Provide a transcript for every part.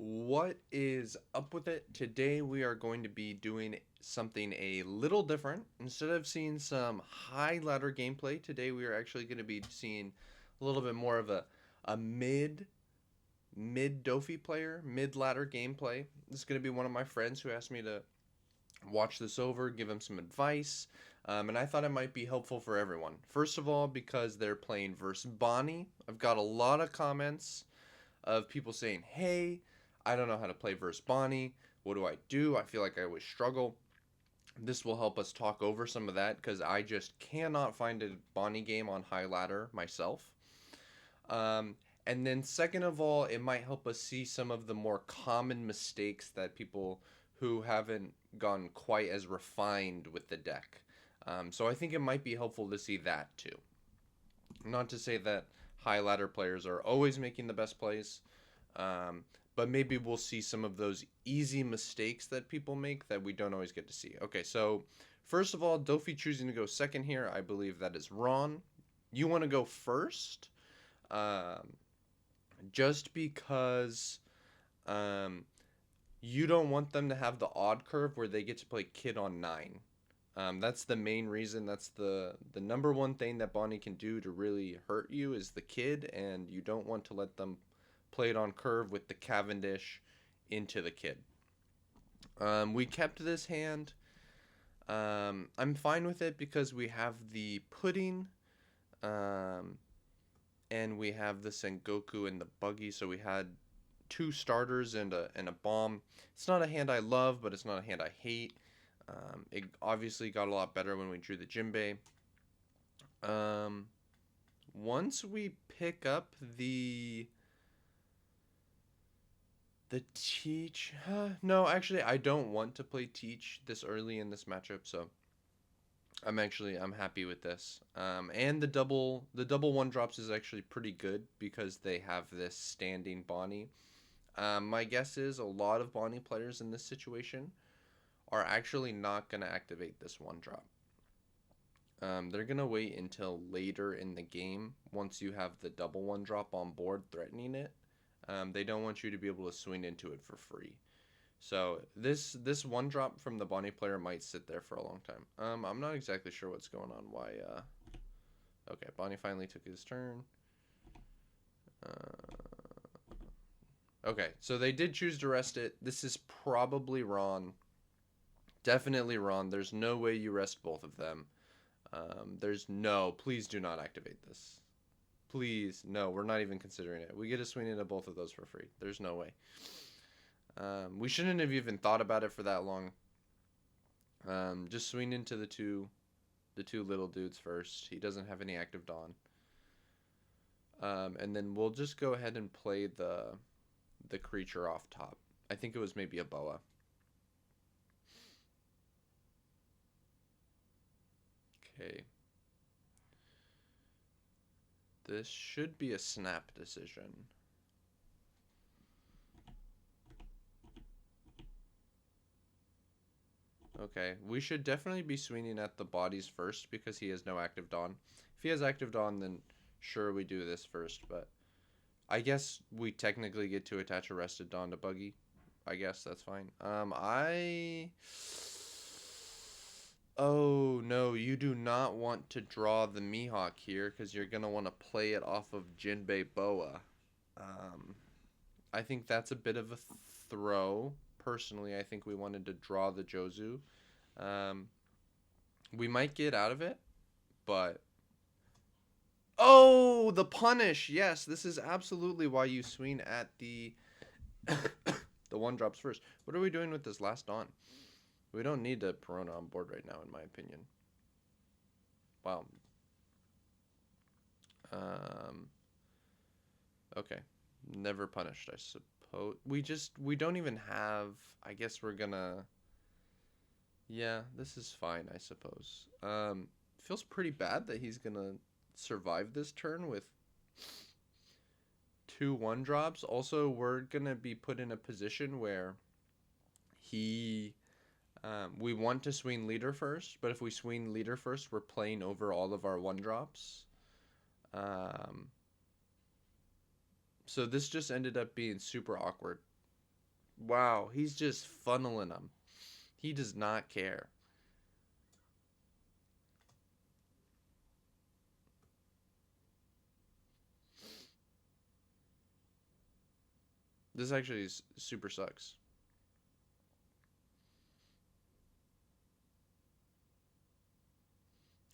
What is up with it? Today we are going to be doing something a little different. Instead of seeing some high ladder gameplay, today we are actually going to be seeing a little bit more of a mid Dofi player, mid ladder gameplay. This is going to be one of my friends who asked me to watch this over, give him some advice, and I thought it might be helpful for everyone. First of all, because they're playing versus Bonney. I've got a lot of comments of people saying, "Hey, I don't know how to play versus Bonney. What do I do? I feel like I always struggle." This will help us talk over some of that because I just cannot find a Bonney game on high ladder myself. Um, and then, second of all, it might help us see some of the more common mistakes that people who haven't gone quite as refined with the deck. So I think it might be helpful to see that too. Not to say that high ladder players are always making the best plays, um, but maybe we'll see some of those easy mistakes that people make that we don't always get to see. Okay, so first of all, Dofi choosing to go second here, I believe that is wrong. You want to go first, um, just because um, you don't want them to have the odd curve where they get to play kid on 9. That's the main reason. That's the number one thing that Bonnie can do to really hurt you is the kid, and you don't want to let them play it on curve with the Cavendish into the kid. We kept this hand. I'm fine with it because we have the pudding, um, and we have the Sengoku and the buggy. So we had two starters and a bomb. It's not a hand I love, but it's not a hand I hate. It obviously got a lot better when we drew the Jinbei. Um, Once we pick up the teach, no, actually, I don't want to play teach this early in this matchup, so I'm happy with this. And the double one drops is actually pretty good because they have this standing Bonnie. My guess is a lot of Bonnie players in this situation are actually not going to activate this one drop. They're going to wait until later in the game once you have the double one drop on board threatening it. They don't want you to be able to swing into it for free. So this one drop from the Bonnie player might sit there for a long time. I'm not exactly sure what's going on. Why? Okay, Bonnie finally took his turn. Okay, so they did choose to rest it. This is probably wrong. Definitely wrong. There's no way you rest both of them. There's no. Please do not activate this. Please, no. We're not even considering it. We get a swing into both of those for free. There's no way. We shouldn't have even thought about it for that long. Just swing into the two little dudes first. He doesn't have any active Dawn. And then we'll just go ahead and play the creature off top. I think it was maybe a boa. Okay. This should be a snap decision. Okay, we should definitely be swinging at the bodies first because he has no active Dawn. If he has active Dawn, then sure we do this first, but I guess we technically get to attach a rested Dawn to Buggy. I guess that's fine. Oh no, you do not want to draw the Mihawk here because you're gonna want to play it off of Jinbei Boa. Um, I think that's a bit of a throw. Personally, I think we wanted to draw the Jozu. Um, we might get out of it, but oh, the punish. Yes, this is absolutely why you swing at the the one drops first. What are we doing with this last Dawn? We don't need a Perona on board right now, in my opinion. Wow. Um, okay. Never punished, I suppose. We don't even have. I guess we're gonna. Yeah, this is fine, I suppose. Feels pretty bad that he's gonna survive this turn with two one drops. Also, we're gonna be put in a position where he we want to swing leader first, but if we swing leader first, we're playing over all of our one drops. Um, so this just ended up being super awkward. Wow, he's just funneling them. He does not care. This actually is super sucks.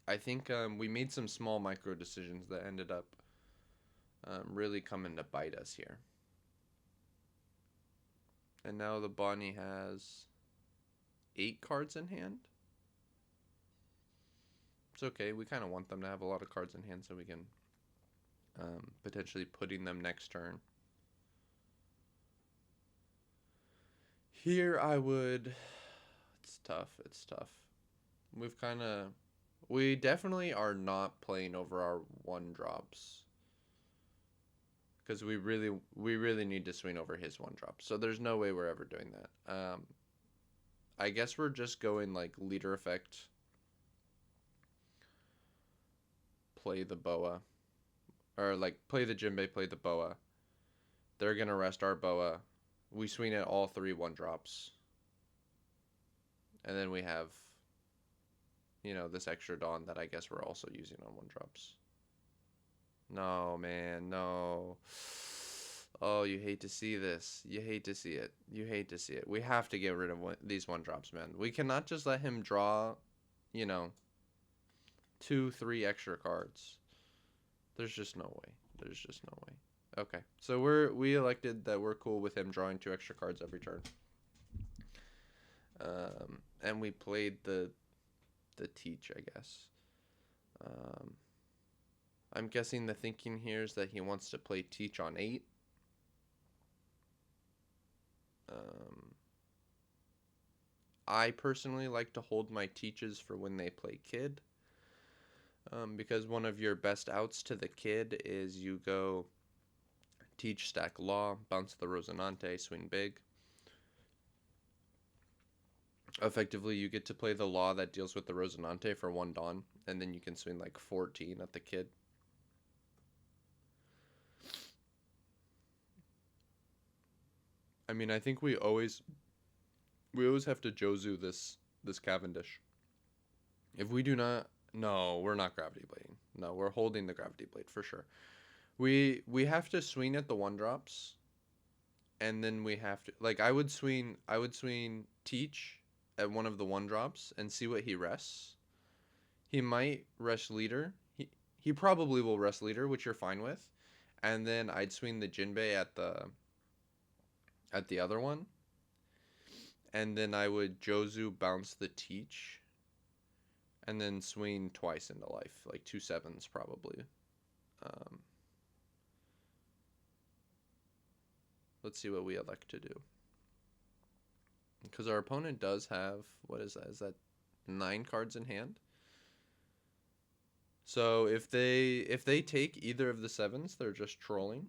I think we made some small micro decisions that ended up really coming to bite us here. And now the Bonney has 8 cards in hand. It's okay. We kind of want them to have a lot of cards in hand so we can potentially putting them next turn. Here I would. It's tough. It's tough. We've kind of. We definitely are not playing over our 1 drops. Because we really need to swing over his 1 drop. So there's no way we're ever doing that. I guess we're just going like leader effect. Play the boa. Or like play the Jinbei, play the boa. They're going to rest our boa. We swing at all 3 1 drops. And then we have, this extra Dawn that I guess we're also using on 1 drops. No, man, no. Oh, you hate to see this. You hate to see it. You hate to see it. We have to get rid of these 1 drops, man. We cannot just let him draw, 2, 3 extra cards. There's just no way. There's just no way. Okay, so we elected that we're cool with him drawing 2 extra cards every turn. And we played the teach, I guess. I'm guessing the thinking here is that he wants to play teach on 8. I personally like to hold my teaches for when they play kid. Because one of your best outs to the kid is you go teach, stack law, bounce the Rosinante, swing big. Effectively, you get to play the law that deals with the Rosinante for 1 Dawn, and then you can swing like 14 at the kid. I mean, I think we always have to Jozu this Cavendish. If we do not, no, we're not gravity blading. No, we're holding the gravity blade for sure. We have to swing at the 1 drops, and then we have to I would swing teach at one of the 1 drops and see what he rests. He might rest leader. He probably will rest leader, which you're fine with. And then I'd swing the Jinbei at the other one. And then I would Jozu bounce the teach. And then swing twice into life, like 2 7s probably. Let's see what we elect to do. Because our opponent does have, what is that? Is that 9 cards in hand? So if they take either of the 7s, they're just trolling.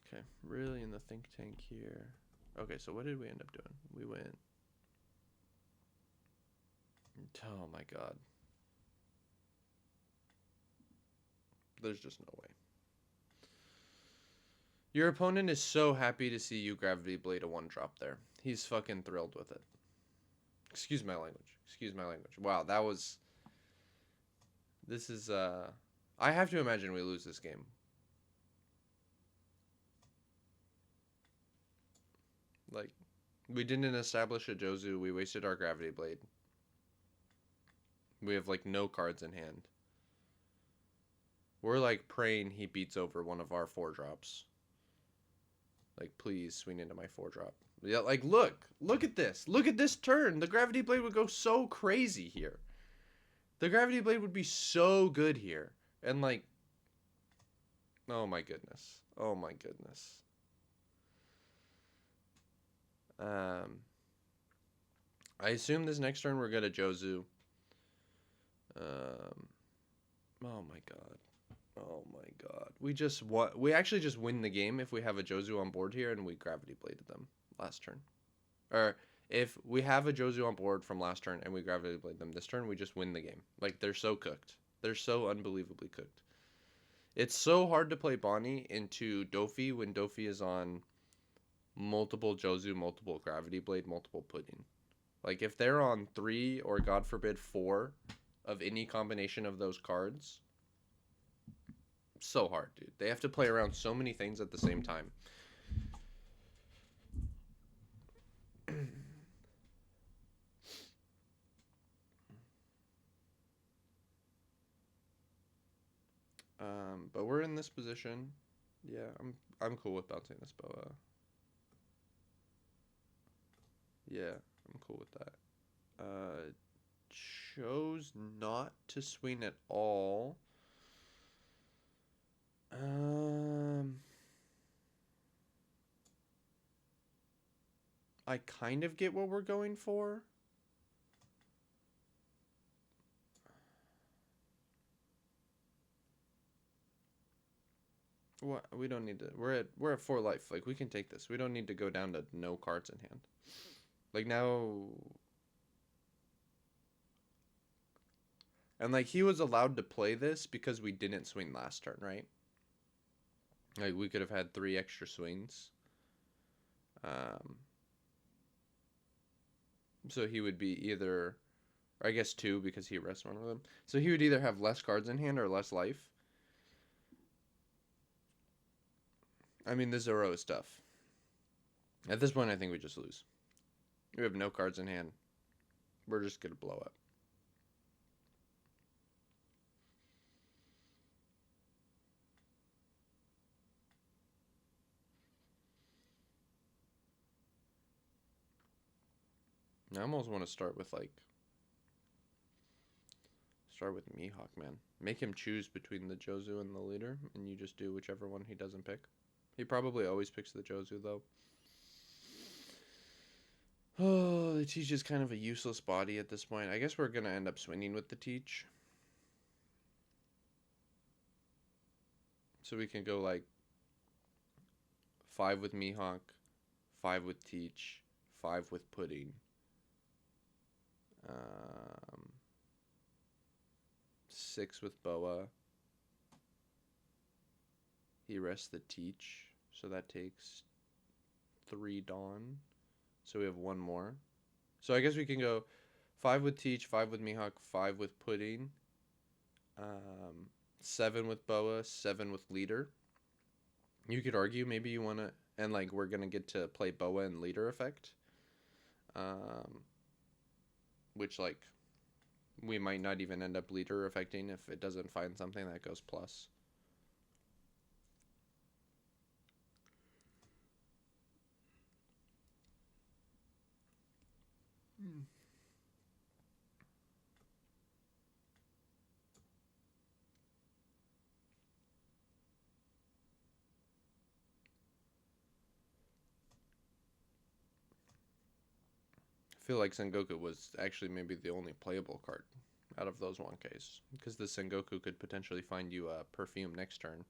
Okay, really in the think tank here. Okay, so what did we end up doing? We went. Oh my god. There's just no way. Your opponent is so happy to see you gravity blade a 1-drop there. He's fucking thrilled with it. Excuse my language. Excuse my language. Wow, that was. This is, I have to imagine we lose this game. Like, we didn't establish a Jozu. We wasted our gravity blade. We have, like, no cards in hand. We're, like, praying he beats over one of our 4-drops. Like, please swing into my 4-drop. Yeah, like, look at this. Look at this turn. The gravity blade would go so crazy here. The gravity blade would be so good here. And, like, oh my goodness. Oh my goodness. I assume this next turn we're gonna Jozu. Oh my god. Oh my god. We actually just win the game if we have a Jozu on board here and we gravity bladed them last turn. Or If we have a Jozu on board from last turn and we Gravity Blade them this turn, we just win the game. Like, they're so cooked. They're so unbelievably cooked. It's so hard to play Bonney into Dofi when Dofi is on multiple Jozu, multiple Gravity Blade, multiple Pudding. Like, if they're on 3 or, God forbid, 4 of any combination of those cards, so hard, dude. They have to play around so many things at the same time. But we're in this position. Yeah, I'm cool with bouncing this boa. Yeah, I'm cool with that. Chose not to swing at all. I kind of get what we're going for. What, we don't need to. We're at 4 life. Like, we can take this. We don't need to go down to no cards in hand. Like, now. And like, he was allowed to play this because we didn't swing last turn, right? Like, we could have had 3 extra swings. So he would be either, or I guess 2 because he rests one of them. So he would either have less cards in hand or less life. I mean, the Zoro is tough. At this point, I think we just lose. We have no cards in hand. We're just going to blow up. I almost want to start with Mihawk, man. Make him choose between the Jozu and the leader, and you just do whichever one he doesn't pick. He probably always picks the Jozu, though. Oh, the Teach is kind of a useless body at this point. I guess we're going to end up swinging with the Teach. So we can go like 5 with Mihawk, 5 with Teach, 5 with Pudding. 6 with Boa. He rests the Teach, so that takes 3 Dawn. So we have 1 more. So I guess we can go 5 with Teach, 5 with Mihawk, 5 with Pudding, 7 with Boa, 7 with Leader. You could argue maybe you want to, and like we're going to get to play Boa and Leader effect. Which like we might not even end up Leader affecting if it doesn't find something that goes plus. I feel like Sengoku was actually maybe the only playable card out of those 1Ks, because the Sengoku could potentially find you a perfume next turn.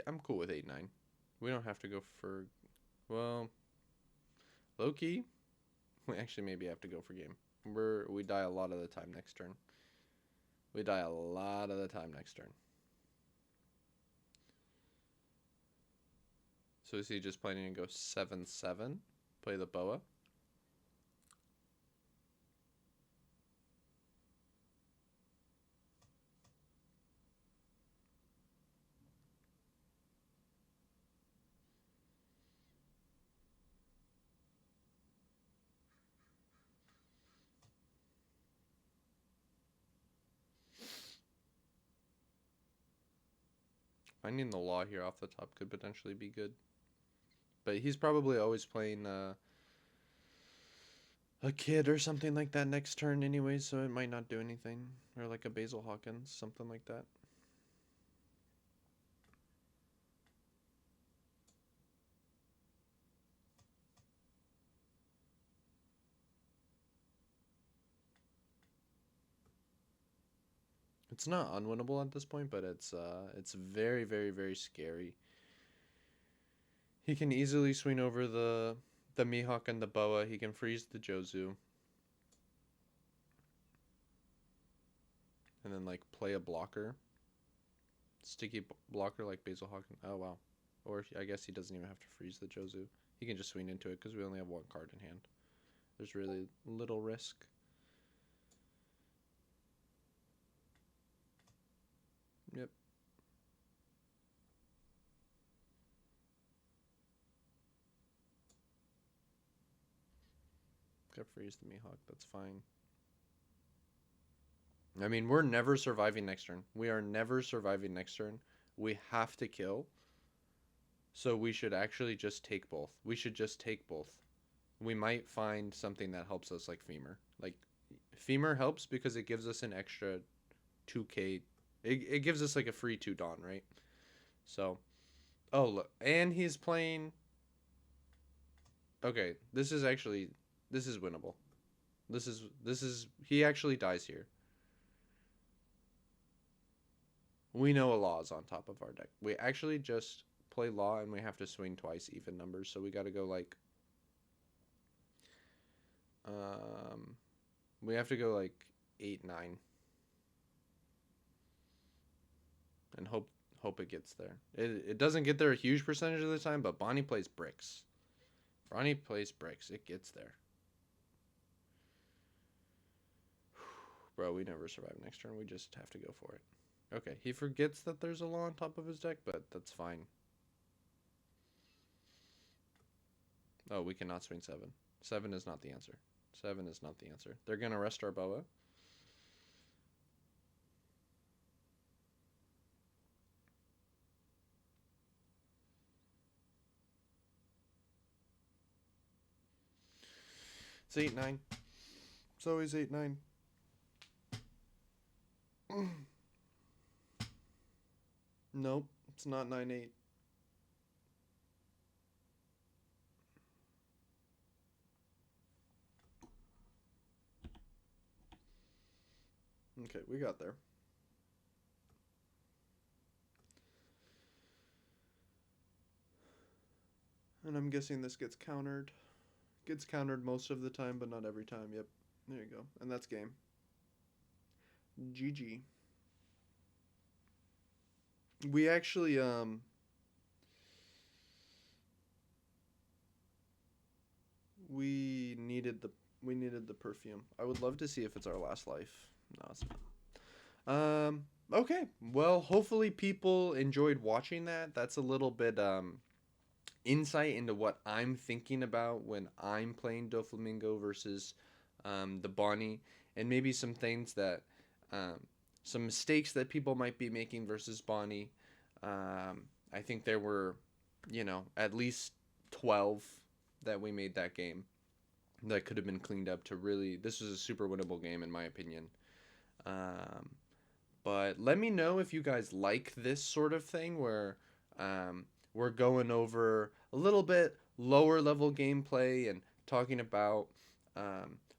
I'm cool with 8-9. We don't have to go for, well, low-key, we actually maybe have to go for game. We die a lot of the time next turn. We die a lot of the time next turn. So is he just planning to go 7-7? Play the Boa? Finding the law here off the top could potentially be good. But he's probably always playing a kid or something like that next turn anyway, so it might not do anything. Or like a Basil Hawkins, something like that. It's not unwinnable at this point, but it's very, very, very scary. He can easily swing over the Mihawk and the Boa. He can freeze the Jozu. And then like play a blocker. Sticky blocker like Basil Hawk. Oh wow. Or I guess he doesn't even have to freeze the Jozu. He can just swing into it because we only have one card in hand. There's really little risk. Yep. Got freeze the Mihawk. That's fine. I mean, we're never surviving next turn. We are never surviving next turn. We have to kill. So we should actually just take both. We should just take both. We might find something that helps us like Femur. Like Femur helps because it gives us an extra 2k. It gives us like a free 2 Dawn, right? So, oh look, and he's playing. Okay, this is winnable. This is he actually dies here. We know a law is on top of our deck. We actually just play law and we have to swing twice even numbers, so we got to go like we have to go like 8 9 and hope it gets there. It doesn't get there a huge percentage of the time, but Bonney plays bricks. Bonney plays bricks. It gets there. Bro, we never survive next turn. We just have to go for it. Okay, he forgets that there's a law on top of his deck, but that's fine. Oh, we cannot swing 7. 7 is not the answer. 7 is not the answer. They're going to rest our Boa. It's 8 9. It's always 8 9. Nope, it's not 9 8. Okay, we got there. And I'm guessing this gets countered. Gets countered most of the time, but not every time. Yep, there you go. And that's game. GG. We actually we needed the perfume. I would love to see if it's our last life. No, it's not. Okay. Well, hopefully people enjoyed watching that. That's a little bit insight into what I'm thinking about when I'm playing Doflamingo versus the Bonney, and maybe some things that some mistakes that people might be making versus Bonney. I think there were, at least 12 that we made that game that could have been cleaned up to really. This was a super winnable game in my opinion. But let me know if you guys like this sort of thing where we're going over a little bit lower level gameplay and talking about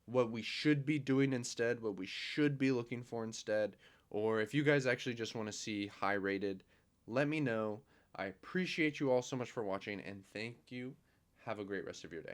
what we should be doing instead, what we should be looking for instead, or if you guys actually just want to see high rated, let me know. I appreciate you all so much for watching, and thank you. Have a great rest of your day.